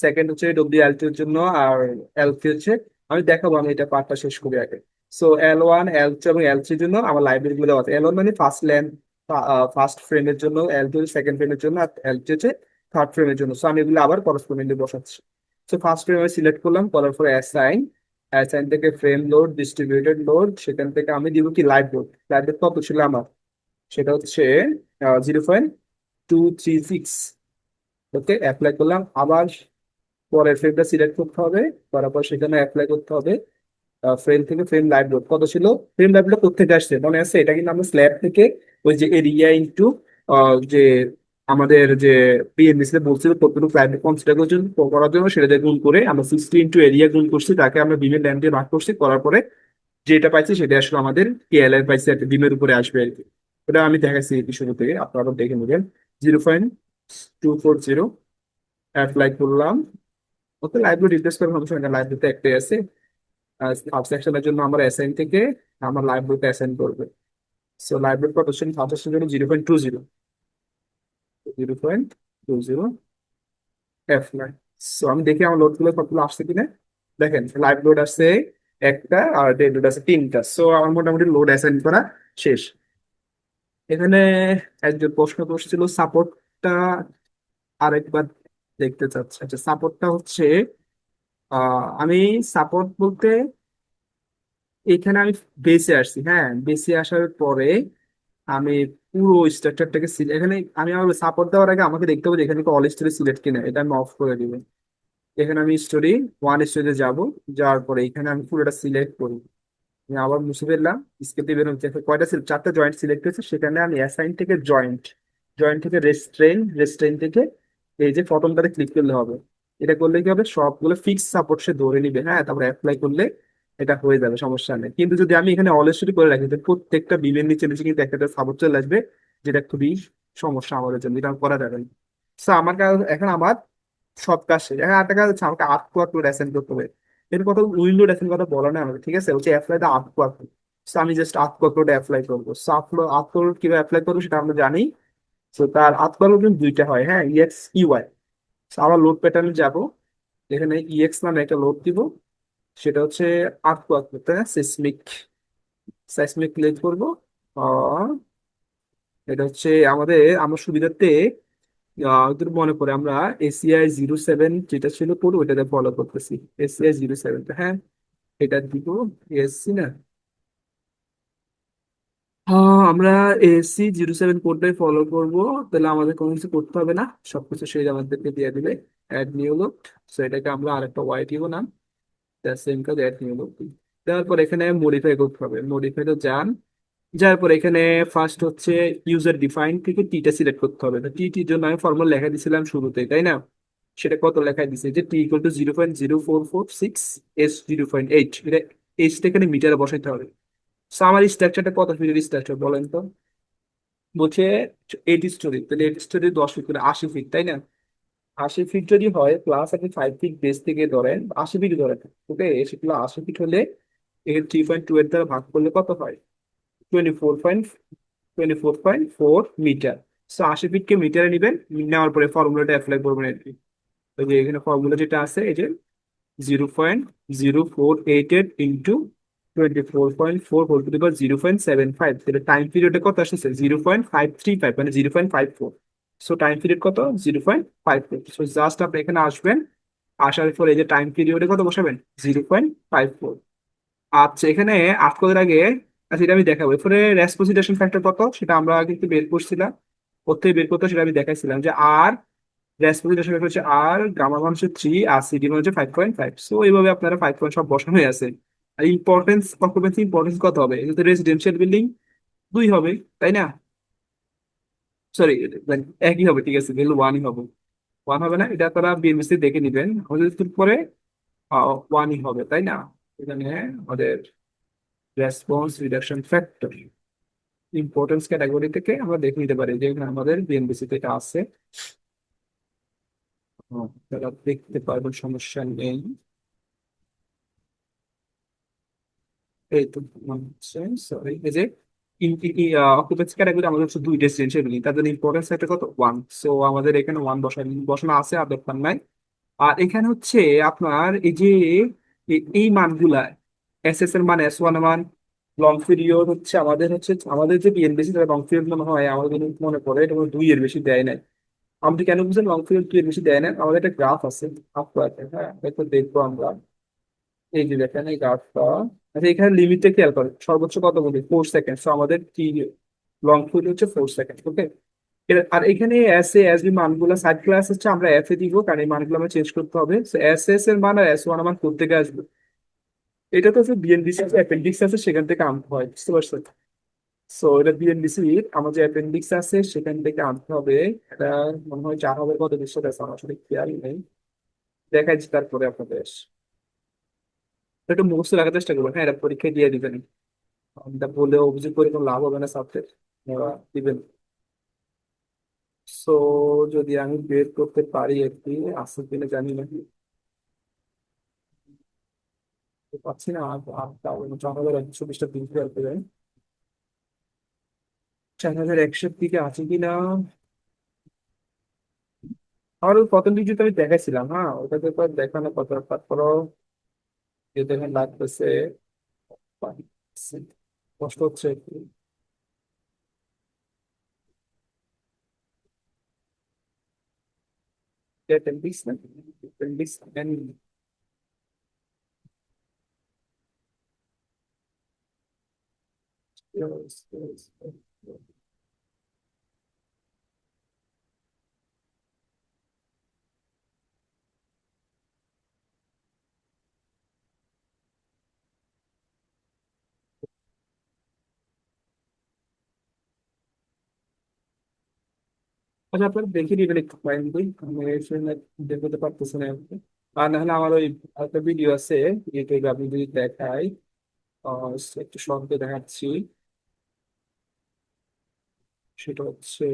সেকেন্ড হচ্ছে ডব্লিউ এর জন্য, আর এল3 হচ্ছে, আমি দেখাবো, আমি এটা পার্টটা শেষ করি আগে। সো L1 L2 এবং L3 জন্য আমার লাইব্রেরি গুলো দেওয়া আছে। L1 মানে ফার্স্ট লেন, ফার্স্ট ফ্রেমের জন্য, L2 সেকেন্ড ফ্রেমের জন্য, আর L3 হচ্ছে থার্ড ফ্রেমের জন্য। সো আমি এগুলো আবার করসপন্ডেন্টলি বসাচ্ছি। সো ফার্স্ট ফ্রেম আমি সিলেক্ট করলাম, করার পরে অ্যাসাইন, অ্যাসাইন থেকে ফ্রেম লোড, ডিস্ট্রিবিউটেড লোড, সেখান থেকে আমি দিব কি লাইভ লোড। লাইভ লোড কত ছিল আমার, সেটা হচ্ছে 0.236। ওকে, অ্যাপ্লাই করলাম। আবার পরের ফ্রেমটা সিলেক্ট করতে হবে, করার পর সেখানে অ্যাপ্লাই করতে হবে। ফ্রেম থেকে ফ্রেম লাইভ লোড কত ছিল, ফ্রেম লাইভ লোড কোথেকে আসছে মনে আছে, এটা কিন্তু আমরা স্ল্যাব থেকে ওই যে এরিয়া ইন্টু যে আমাদের যে পিএনবিসি বলছিল কতটুকু লাইভ কনসিডার করার জন্য, সেটা দিয়ে গুণ করে আমরা 60 ইন্টু এরিয়া গুণ করছি, তাকে আমরা বিমের ল্যান্ড দিয়ে ভাগ করছি, করার পরে যেটা পাইছি সেটা আসলে আমাদের কেএল এর পাইছি আর কি, বিমের উপরে আসবে আর কি। ওটা আমি দেখাচ্ছি শুরু থেকে, আপনারা দেখে নেবেন। 0.240 অ্যাপ্লাই করলাম। ওকে, লাইব্রেরি রিপ্লেস করার সমস্যা না, লাইব্রেরিতে একটাই আছে। সাবসেকশনের জন্য আমার অ্যাসাইন থেকে আমার লাইব্রেরিতে অ্যাসাইন করবে। সো লাইব্রেরি প্রোটেকশন সাবসেকশনের জন্য 0.20, 0.20 অ্যাপ্লাই। সো আমি দেখি আমার লোডগুলো কতগুলো আসছে কিনা। দেখেন লাইভ লোড আসছে একটা, আর ডেড লোড আছে তিনটা। সো আমার মোটামুটি লোড অ্যাসাইন করা শেষ। এখানে একজন প্রশ্ন করছিল সাপোর্টটা আরেকবার দেখতে চাচ্ছে। আচ্ছা, সাপোর্টটা হচ্ছে আমি সাপোর্ট বলতে এখানে আমি বেসে আসছি, হ্যাঁ বেসে আসার পরে আমি পুরো স্ট্রাকচারটাকে এখানে আমি আমার সাপোর্ট দেওয়ার আগে আমাকে দেখতে হবে যে এখানে অল স্টোরি সিলেক্ট কিনা, এটা আমি অফ করে দিব। এখানে আমি স্টোরি ওয়ান স্টোরিতে যাব, যাওয়ার পরে এখানে আমি পুরোটা সিলেক্ট করি। আমি আবার মুছে ফেললাম, স্কেপ দিয়ে বেরোনো কয়টা চারটা জয়েন্ট সিলেক্ট হয়েছে, সেখানে আমি অ্যাসাইন থেকে জয়েন্ট, জয়েন্ট থেকে রেস্ট্রেন, রেস্ট্রেন থেকে এই যে ফটোনটাতে ক্লিক করলে হবে। এটা করলে কি হবে, সবগুলো ফিক্স সাপোর্ট সে ধরে নিবে, হ্যাঁ তারপরে অ্যাপ্লাই করলে এটা হয়ে যাবে, সমস্যা নেই। কিন্তু যদি আমি এখানে অলরেডি করে রাখি, তো প্রত্যেকটা বিমের নিচে নিচে কিন্তু একটা সাপোর্ট চলে আসবে, যেটা খুবই সমস্যা আমাদের জন্য, এটা করা যাবে না। তো আমার কাজ এখন, আমার সব কাজ শেষ। এখন একটা কাজ হচ্ছে আমাকে আর্ট কোয়ার্ট অ্যাসাইন করতে হবে। এর কথা উইন্ডো ড্রেসিং কথা বলা না আমাকে, ঠিক আছে, হচ্ছে অ্যাপ্লাই দা আর্ট কোয়ার্ট। সো আমি জাস্ট আর্ট কোয়ার্ট অ্যাপ্লাই করবো। সো আর্ট কোয়ার্ট কিভাবে অ্যাপ্লাই করবো সেটা আমরা জানি। সো তার আর্ট কোয়ার্ট কিন্তু দুইটা হয়, হ্যাঁ, ইএক্স ইউআই। আবার লোড প্যাটার্নে যাব, এখানে ইএক্স নামে একটা লোড দিব, সেটা হচ্ছে আর্ট কোয়ার্ট, তাই না, সিসমিক, সাইসমিক ক্লিক করবো। আহ, এটা হচ্ছে আমাদের আমার সুবিধার্থে যদি মনে করে আমরা ACI 07 যেটা ছিল পুরো ওইটাতে ফলো করতেছি। ACI 07, হ্যাঁ এটা দিব। এসি না, হ্যাঁ আমরা AC 07 কোডটাই ফলো করব। তাহলে আমাদের কোনো কিছু করতে হবে না, সবকিছু সেই আমাদেরকে দিয়ে দিবে। অ্যাড নিউ লোড, সো এটাকে আমরা আরেকটা ওয়াই দিব না, সেম কাজ, অ্যাড নিউ লোড। দেওয়ার পর এখানে মডিফাই করতে হবে, মডিফাই তো যান। যার পর এখানে ফার্স্ট হচ্ছে ইউজার ডিফাইন থেকে টিটা সিলেক্ট করতে হবে। তো টির জন্য আমি ফর্মুলা লেখা দিয়েছিলাম শুরুতে, তাই না, সেটা কত লেখা দিছে যে T = 0.0446 S 0.8, এটা এইচটা এখানে মিটারে বসাইতে হবে। So, আমার স্ট্রাকচারটা কত ফিটের স্ট্রাকচার বলেন তো, বলছে 8 স্টোরি, তাহলে 8 স্টোরি 10 ফিট করে 80 ফিট, তাই না। 80 ফিট যদি হয়, প্লাস আপনি 5 ফিট বেস থেকে ধরেন, 80 ফিট ধরেন। ওকে, সেগুলো 80 ফিট হলে এখানে 3.2 এর দ্বারা ভাগ করলে কত হয়, 24.4 মিটার। সো 80 ফিটকে মিটারে নিবেন, নেওয়ার পরে ফর্মুলাটা অ্যাপ্লাই করবেন আর কি। ওই যে এখানে ফর্মুলা যেটা আছে, এই যে 0.0488 ইন্টু 24.4 হোল টু দি পাওয়ার 0.75, তাহলে টাইম পিরিয়ডে কত আসছে 0.535, মানে 0.54। সো টাইম পিরিয়ড কত, 0.54। সো জাস্ট আপনি এখানে আসবেন, আসার পর এই যে টাইম পিরিয়ডে কত বসাবেন, 0.54। আচ্ছা, এখানে আট করার আগে, আচ্ছা এটা আমি দেখাবো। এরপরে রেসপন্সিডেশন ফ্যাক্টর কত সেটা আমরা কিন্তু বের করছিলাম, কোথায় বের করতে সেটা আমি দেখাইছিলাম যে আর রেসপন্সিডেশন ফ্যাক্টর হচ্ছে আর, গামা মান হচ্ছে 3, আর সিডি মান হচ্ছে 5.5। সো এইভাবে আপনারা 5 পয়েন্ট সব বসানো হয়ে আছে। আর ইম্পর্টেন্স, অকুপেন্সি ইম্পর্টেন্স কত হবে, এটা তো রেসিডেন্সিয়াল বিল্ডিং 2 হবে, তাই না, সরি একই হবে, ঠিক আছে তাহলে 1ই হবে। 1 হবে না, এটা তারা বিএমএসসি দেখে নিবেন, আমাদের পরে 1ই হবে, তাই না। এখানে আমাদের response reduction factor importance category থেকে আমরা দেখে নিতে পারি যে এখানে আমাদের বিএনবিসি তে এটা আছে। তারা দেখতে পারবেন, সমস্যা নেই। এই তো সরি, এই যে অকুপেন্সি ক্যাটাগরি আমাদের হচ্ছে 2 রেসিডেন্সিয়াল বিল্ডিং, তাদের ইম্পর্টেন্স একটা কত 1। সো আমাদের এখানে 1 বসানো আছে, আর দরকার নাই। আর এখানে হচ্ছে আপনার এই যে এই মানগুলা এস এস এর মান, S1 এর মান, লং পিরিয়ড হচ্ছে আমাদের যে বিএনবিসি লং পিরিয়ড মনে হয় আমাদের কিন্তু মনে পড়ে এটা মনে হয় 2 এর বেশি দেয় না। আপনি কেন বুঝলেন লং পিরিয়ড 2 এর বেশি দেয় না? আমাদের একটা গ্রাফ আছে, আপনার হ্যাঁ একটু দেখবো আমরা। এই যে দেখেন এই গ্রাফটা। আচ্ছা এখানে লিমিটটা খেয়াল করেন, সর্বোচ্চ কত বলি 4 সেকেন্ড, তো আমাদের কি লং পিরিয়ড হচ্ছে 4 সেকেন্ড, ওকে। আর এখানে এস বি মানগুলো সাইড ক্লাস হচ্ছে আমরা এফ এ দিব, কারণ এই মানগুলো আমরা চেঞ্জ করতে হবে। এস এর মান আর S1 এর মান কোত্থেকে আসবে? এটা তো হচ্ছে বিএনবিসি যে অ্যাপেন্ডিক্স আছে সেখান থেকে আনতে হয়, বুঝতে পারছেন? সো এটা বিএনবিসি আমার যে অ্যাপেন্ডিক্স আছে সেখান থেকে আনতে হবে। এটা মনে হয় 4 হবে কত বিশ্ব আছে আমার আসলে খেয়াল নেই, দেখাচ্ছি তারপরে আপনাদের। তো একটু মুখস্থ রাখার চেষ্টা করবেন, হ্যাঁ এটা পরীক্ষায় দিয়ে দিবেন। এটা বলে অভিযোগ করে কোনো লাভ হবে না ছাত্রের, ওরা দিবেন। সো যদি আমি বের করতে পারি আর কি, আসলে কিনা জানি না, তো পাচ্ছি না। আর তাও 4,120টা দিন খেয়াল করে 4,100 দিকে আছে কিনা। আমার ওই প্রথম দিক যেটা আমি দেখাইছিলাম, হ্যাঁ ওটাতে তো আর দেখানো কত, তারপরও যে দেখেন লাগতেছে, কষ্ট হচ্ছে একটু। অ্যাপেন্ডিক্স না, অ্যাপেন্ডিক্স আচ্ছা আপনারা দেখে নিবেন একটু পয়েন্ট বই, আমি এখানে বের করতে পারতেছি না এখন। আর না হলে আমার ওই একটা ভিডিও আছে ইউটিউবে, আপনি যদি দেখাই একটু সহজে দেখাচ্ছি। সেটা হচ্ছে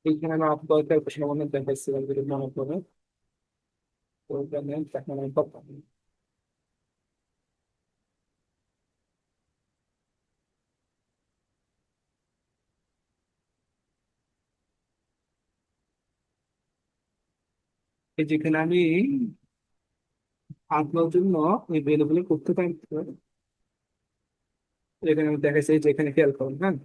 এইখানে আমি আপনাদের একটা মনে দেখাচ্ছিলাম যদি মনে পড়ে, তো ওখানে দেখানোর কথা। এই যেখানে আমি আপনার জন্য এই ভ্যালুগুলো করতে পারি, এখানে আমি দেখাচ্ছি যে এখানে খেয়াল করুন, হ্যাঁ।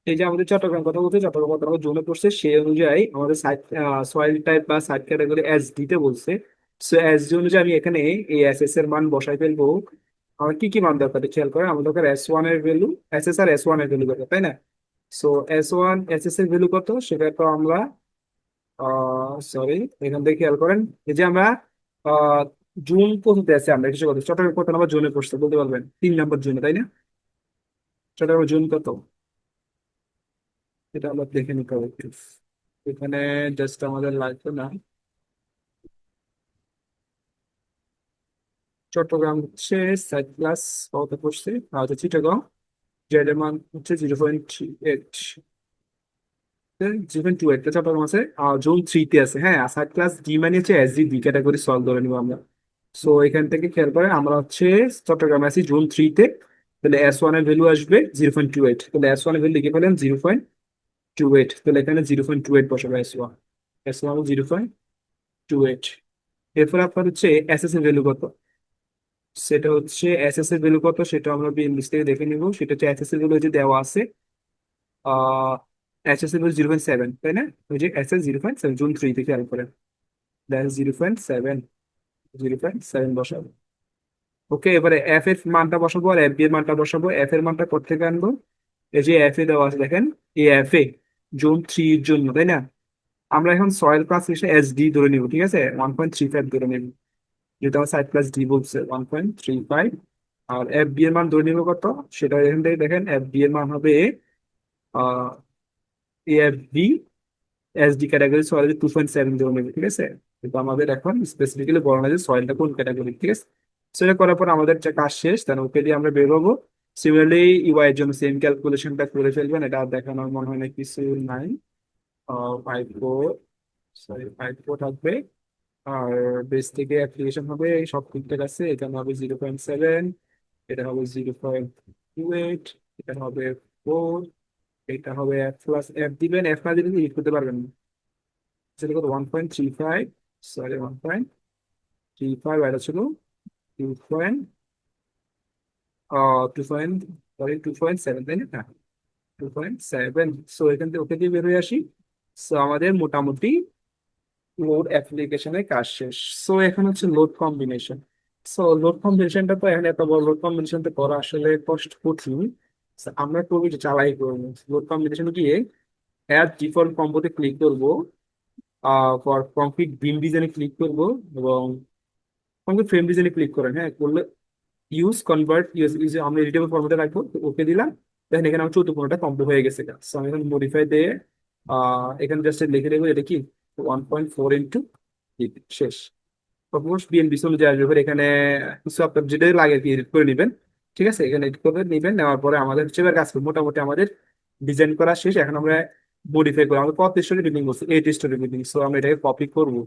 এই যে আমাদের চট্টগ্রাম কথা বলতে, চট্টগ্রাম কত নম্বর জোনে পড়ছে সেই অনুযায়ী আমাদের সাইট সয়েল টাইপ বা সাইট ক্যাটাগরি দিতে বলছে। সো ডি অনুযায়ী আমি এখানে এই এর মান বসাই ফেলবো। আমার কি কি মান দরকার খেয়াল করে, আমার দরকার S1 এর ভ্যালু, আর S1 এর ভ্যালু কত, তাই না? সো S1 এর ভ্যালু কত সেটা তো আমরা সরি এখান থেকে খেয়াল করেন। এই যে আমরা আহ জুন কততে আছে, আমরা কিছু কথা চট্টগ্রাম কত নম্বর জোনে পড়ছে বলতে পারবেন? 3 নম্বর জোনে, তাই না? চট্টগ্রাম জুন কত এটা আমরা দেখে নিতে হবে একটু। এখানে জাস্ট আমাদের লাগবে না। চট্টগ্রাম হচ্ছে সাইড ক্লাস কত পড়ছে, হচ্ছে চিটাগং, জেড এর মান হচ্ছে 0.38, 0.28 চট্টগ্রাম আছে। জোন 3 তে আছে, হ্যাঁ। সাইড ক্লাস ডি মানে হচ্ছে SG2 ক্যাটাগরি সলভ ধরে নিবো আমরা। সো এখান থেকে খেয়াল করে আমরা হচ্ছে চট্টগ্রাম আছি জোন 3 তে, তাহলে S1 এর ভ্যালু আসবে 0.28, তাহলে S1 এর ভ্যালু লিখে ফেলেন 0.28, তাহলে এখানে 0.28 বসাবে S1, S1 0.28। এরপর আপনার হচ্ছে এসএস এর ভ্যালু কত, সেটা হচ্ছে এসএস এর ভ্যালু কত সেটা আমরা বিএনলিস্ট থেকে দেখে নিব। সেটা হচ্ছে এসএস এর ভ্যালু যে দেওয়া আছে, আহ এসএস এর ভ্যালু 0.7, তাই না? ওই যে এসএস 0.7 জুন 3 থেকে খেয়াল করেন, দ্যাট 0.7, 0.7 বসাবো। ওকে, এবারে এফ এর মানটা বসাবো আর এফ বি এর মানটা বসাবো। এফ এর মানটা কোথেকে আনবো? এই যে এফ এ দেওয়া আছে দেখেন, এই এফ এ জোন 3 এর জন্য, তাই না? আমরা এখন সয়েল প্লাস SD ধরে নিব, ঠিক আছে, 1.35 ধরে নিব, যেটা আমার সাইড প্লাস ডি বলছে 1.35। আর এফ বি এর মান ধরে নিব কত, সেটা এখান থেকে দেখেন এফ বি এর মান হবে আহ F B SD category soil 2.7 ধরে নিব, ঠিক আছে। কিন্তু আমাদের এখন স্পেসিফিক্যালি বলা না যে সয়েলটা কোন ক্যাটাগরি, ঠিক আছে। সেটা করার পর আমাদের যে কাজ শেষ, তাহলে ওকে দিয়ে আমরা বেরোবো। সিমিলারলি ইউআই এর জন্য সেম ক্যালকুলেশনটা করে ফেলবেন, এটা আর দেখানোর মনে হয় না কিছু নাই। 5.4, সরি 5.4 থাকবে। আর বেস থেকে অ্যাপ্লিকেশন হবে সব ঠিকঠাক আছে, এখানে হবে 0.7, এটা হবে 0.28, এটা হবে 4, এটা হবে এফ প্লাস এফ দিবেন, এফ না দিলে এডিট করতে পারবেন না। সেটা কত 1.35, সরি 1.35, এটা ছিল 2.7, তাই না? 2.7। সো এখান থেকে ওকে দিয়ে বের হয়ে আসি। সো আমাদের মোটামুটি লোড অ্যাপ্লিকেশনের কাজ শেষ। সো এখন হচ্ছে লোড কম্বিনেশন। সো লোড কম্বিনেশনটা তো এখানে এত বড় লোড কম্বিনেশনটা করা আসলে কষ্ট কঠিন। So, আমরা করবো যে চালাই করবো লোড কম্বিনেশন গিয়ে অ্যাড ডিফল্ট কম্বোতে ক্লিক করবো, ফর কংক্রিট বিম ডিজাইনে ক্লিক করবো, এবং কংক্রিট ফ্রেম ডিজাইনে ক্লিক করেন, হ্যাঁ করলে ইউজ কনভার্ট ইউজ ইউজ আমরা এডিটেবল ফরম্যাটে রাখবো, ওকে দিলাম। দেখেন এখানে আমার 14টা কমপ্লিট হয়ে গেছে। সো আমি এখন মডিফাই দিয়ে এখানে জাস্ট লিখে দেবো এটা কি 1.4 ইন্টু শেষ। সাপোজ বিএনপি চলে যায় আসবে, এখানে কিছু আপনার যেটা লাগে আর কি এডিট করে নেবেন। ঠিক আছে, এখানে এডিট করে নেবেন, নেওয়ার পরে আমাদের হচ্ছে এবার কাজ করবো। মোটামুটি আমাদের ডিজাইন করা শেষ, এখন আমরা মডিফাই করবো। আমাদের কত স্টোরি বিল্ডিং করছি, 8 স্টোরি বিল্ডিং। সো আমরা এটাকে কপি করবো,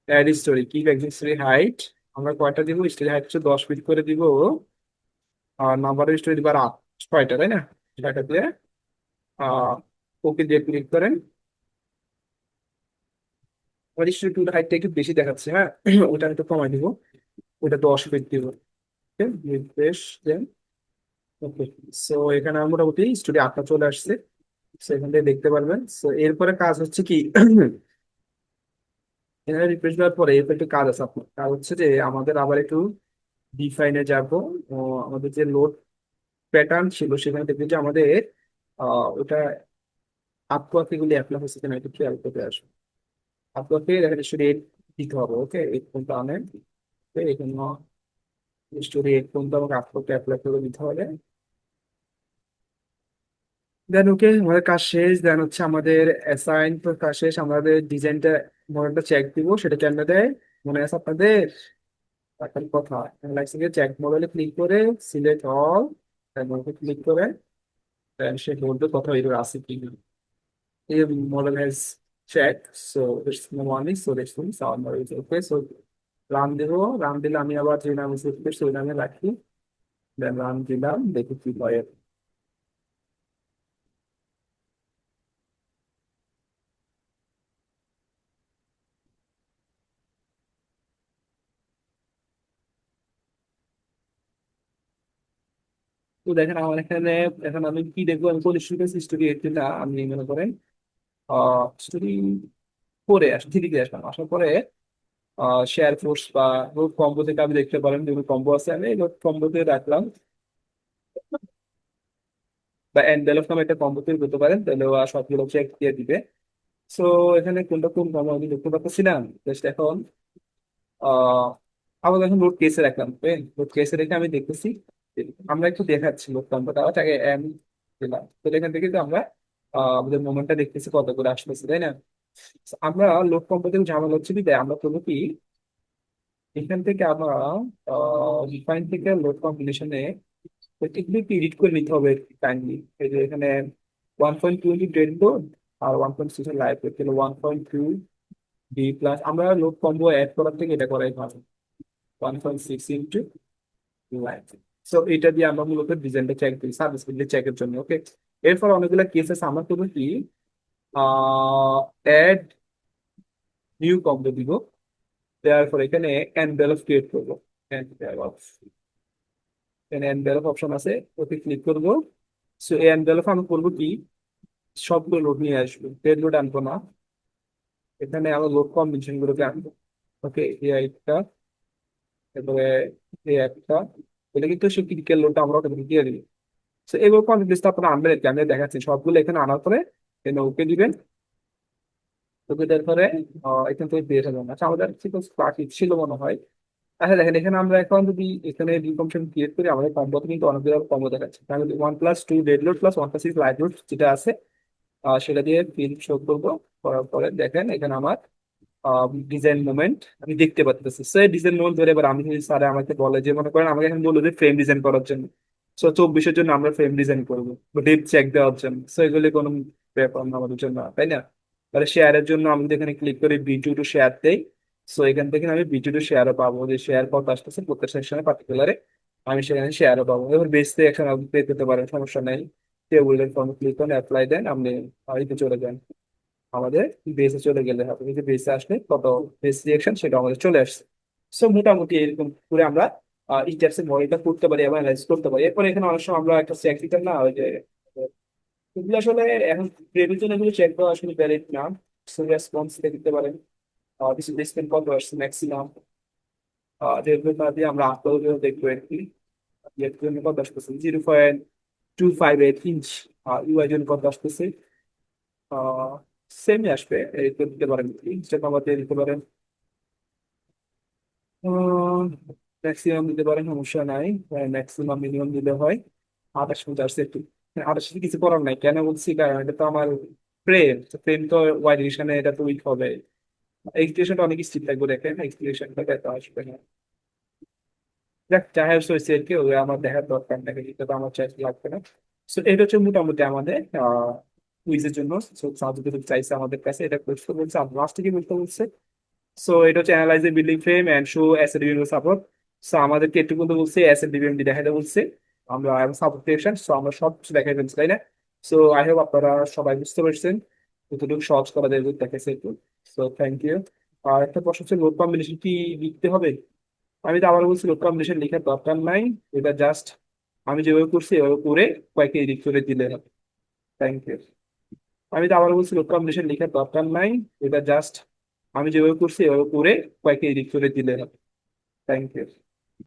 অ্যাড স্টোরি কি একজন স্টোরি হাইট আমরা কয়টা দিব, স্টোরি হাইট হচ্ছে 10 ফিট করে দিব, আর নাম্বার অফ স্টোরি দিব আর 6টা, তাই না? 6টা দিয়ে আহ ওকে দিয়ে ক্লিক করেন। আমার স্টোরি টুর হাইটটা একটু বেশি দেখাচ্ছে, হ্যাঁ ওটা একটু কমাই দিব, ওটা 10 ফিট দিব। ওকে, রিফ্রেশ দেন। ওকে, সো এখানে আমার মোটামুটি স্টোরি 8টা চলে আসছে। সো এখান থেকে দেখতে পারবেন। সো এরপরে কাজ হচ্ছে কি এখানে রিফ্রেশ দেওয়ার পরে এরপর একটু কাজ আছে আপনার, কাজ হচ্ছে যে আমাদের আবার একটু ডিফাইনে যাব। আমাদের যে লোড প্যাটার্ন ছিল সেখানে দেখবেন যে আমাদের ওটা আপওয়ার্কে গুলি অ্যাপ্লাই হচ্ছে কিনা একটু খেয়াল করতে আসবে। আপওয়ার্কে দেখা যাচ্ছে রেট দিতে হবে। ওকে, এই কোনটা আনেন, এখানে স্টোরি এই কোনটা আমাকে আপওয়ার্কে অ্যাপ্লাই করে দিতে হবে। দেন ওকে, আমাদের কাজ শেষ। দেন হচ্ছে আমাদের অ্যাসাইন তো কাজ শেষ, আমাদের ডিজাইনটা মডেলটা চেক দিব, সেটা কেন দেয় মনে আছে আপনাদের? এখন কথা লাগছে চেক মডেলে ক্লিক করে সিলেক্ট অল, ক্লিক করে সে বলতে কথা এর আছে কি না। এই model has check, so it's no warning, so let's mean sound model okay. So run দেবো, রান দিলে আমি আবার যে নামে সেভ করছি ওই নামে রাখি। দেন রান দিলাম, দেখি কি হয়। তো দেখেন আমার এখানে এখন আমি কি দেখবো, আমি কোন স্টুডেন্ট হিস্টোরি এটা আমি মনে করেন স্টোরি পরে আসি, থ্রিতে আসলাম, আসার পরে শেয়ার ফোর্স বা রোড কম্বো থেকে আমি দেখতে পারেন যেগুলো কম্বো আছে আমি রোড কম্বোতে রাখলাম, বা এনভেলপ নামে একটা কম্বো তৈরি করতে পারেন, তাহলে ও সবগুলো চেক দিয়ে দিবে। সো এখানে কোনটা কোন কম্বো আমি দেখতে পাচ্ছিলাম জাস্ট এখন আহ আমাদের এখন লোড কেসে রাখলাম, লোড কেসে রেখে আমি দেখতেছি আমরা একটু দেখাচ্ছি লোড কম্বোটা আগে এম দিলাম, তো এখান থেকে তো আমরা আমাদের মোমেন্টটা দেখতেছি কত করে আসতেছে, তাই না? So, আমরা লোড কম্বোতে ঝামেলা হচ্ছে কি আমরা করবো কি, এখান থেকে আমরা রিফাইন থেকে লোড কম্বিনেশনে এগুলো একটু এডিট করে নিতে হবে কাইন্ডলি। এই যে এখানে 1.20 ডেড লোড আর 1.6 লাইভ লোড, তাহলে 1.2 ডি প্লাস আমরা লোড কম্বো অ্যাড করার থেকে এটা করাই ভালো, 1.6 ইন্টু লাইভ। সো এটা দিয়ে আমরা মূলত ডিজাইনটা চেক করি সার্ভিস চেকের জন্য। ওকে, এরপর অনেকগুলো কেসেস আমরা করবো কি, অ্যাড নিউ কম্বো দিব, দেওয়ার পর এখানে এনভেলপ ক্রিয়েট করবো। এনভেলপ, এখানে এনভেলপ অপশন আছে, ওকে ক্লিক করবো। সো এই এনভেলপ আমি করবো কি, সবগুলো লোড নিয়ে আসবো, পেড লোড আনবো না, এখানে আমরা লোড কম্বিনেশন গুলোকে আনবো। ওকে, এই একটা, তারপরে এই একটা, এটা কিন্তু সে ক্রিটিক্যাল লোডটা আমরা ওটা দিয়ে দিই। তো এগুলো কনফিডেন্সটা আপনারা আনবেন আর কি, আমি দেখাচ্ছি সবগুলো এখানে আনার পরে এখানে ওকে দিবেন। ওকে দেওয়ার পরে এখান থেকে পেয়ে যাবেন। আচ্ছা আমাদের ঠিক বাকি ছিল মনে হয়। আচ্ছা দেখেন এখানে আমরা এখন যদি এখানে ডিকম্পশন ক্রিয়েট করি আমাদের কম্বোতে কিন্তু অনেকগুলো কম্বো দেখাচ্ছে, তাহলে 1+2 dead load plus 1+6 live load যেটা আছে সেটা দিয়ে ফিল্ড শো করবো। করার পরে দেখেন এখানে আমার ডিজাইন মুভমেন্ট আমি দেখতে পাচ্ছি। সেই ডিজাইন মুভমেন্ট ধরে এবার আমি যদি স্যার আমাকে বলে যে মনে করেন আমাকে এখন বললো যে ফ্রেম ডিজাইন করার জন্য, 24-এর জন্য আমরা ফ্রেম ডিজাইন করবো, ডিপ চেক দেওয়ার জন্য, সো এগুলি কোনো ব্যাপার না আমাদের জন্য, তাই না? তাহলে শেয়ারের জন্য আমি যদি এখানে ক্লিক করি B2 টু শেয়ার দেই, সো এখান থেকে আমি বিটুডু শেয়ারও পাবো, যে শেয়ার কত আসতেছে প্রত্যেক সেকশনে পার্টিকুলারে, আমি সেখানে শেয়ারও পাবো। এবার বেস থেকে একশন আপনি পে করতে পারেন, সমস্যা নেই। টেবিলের ফর্ম ক্লিক করেন, অ্যাপ্লাই দেন, আপনি ইতে চলে যান, আমাদের বেসে চলে গেলে হবে। এই যে বেসে আসলে কত বেস রিয়েকশন সেটা আমাদের চলে আসছে। সো মোটামুটি এরকম করে আমরা এই টাইপস এর মডেলটা করতে পারি এবং অ্যানালাইজ করতে পারি। এরপর এখানে অনেক সময় আমরা একটা চেক দিতাম না, ওই যে এগুলো আসলে এখন গ্রেডের জন্য এগুলো চেক দেওয়া আসলে ভ্যালিড না। সো রেসপন্স দিতে পারেন, ডিসপ্লেসমেন্ট কত আসছে ম্যাক্সিমাম, যেগুলো না দিয়ে আমরা আপলোড দেখবো আর কি। এর জন্য কত আসতেছে 0.258 ইঞ্চ, ইউআই জন্য কত আসতেছে সেমই আসবে, এই তো দিতে পারেন, ইঞ্চটা কমাতে দিতে পারেন, ম্যাক্সিমাম দিতে পারেন, সমস্যা নাই। ম্যাক্সিমাম মিনিমাম দিতে হয় 28 50 একটু। 28 কিছু করার নাই, কেন বলছি কারণ এটা তো আমার ফ্রেম, ফ্রেম তো ওয়াইড এডিশনে এটা তো উইক হবে। এক্সপ্রেশনটা অনেক স্ট্রিক্ট থাকবে, দেখেন এক্সপ্রেশনটা এত আসবে না। দেখ চাহের হয়েছে আর কি, ওগুলো আমার দেখার দরকার নাকি, এটা তো আমার চাই লাগবে না। সো এটা হচ্ছে মোটামুটি আমাদের কুইজের জন্য। সো সাহায্য যদি চাইছে আমাদের কাছে, এটা করতে বলছে, আর লাস্টে কি বলতে বলছে। সো এটা হচ্ছে analyse the building frame and show asset DVM support. So আমাদেরকে একটু বলতে বলছে অ্যাসেট ডিভিএম দেখাতে বলছে, আমরা সাপোর্ট ক্রিয়েশন, সো আমরা সব কিছু দেখাই ফেলছি, তাই না? সো আই হোপ আপনারা সবাই বুঝতে পারছেন, যতটুকু সহজ করা যায় দেখাইছে একটু। So thank you. আর একটা প্রশ্ন হচ্ছে লোড কম্বিনেশন কি লিখতে হবে? আমি তো আবার বলছি লোড কম্বিনেশন লেখার দরকার নাই, এটা জাস্ট আমি যেভাবে করছি এভাবে করে কয়েকটা এডিট করে দিলে হবে। Thank you. আমি তো আবার বলছি লোড কম্বিনেশন লেখার দরকার নাই, এটা জাস্ট আমি যেভাবে করছি এভাবে করে কয়েকটা এডিট করে দিলে হবে। Thank you.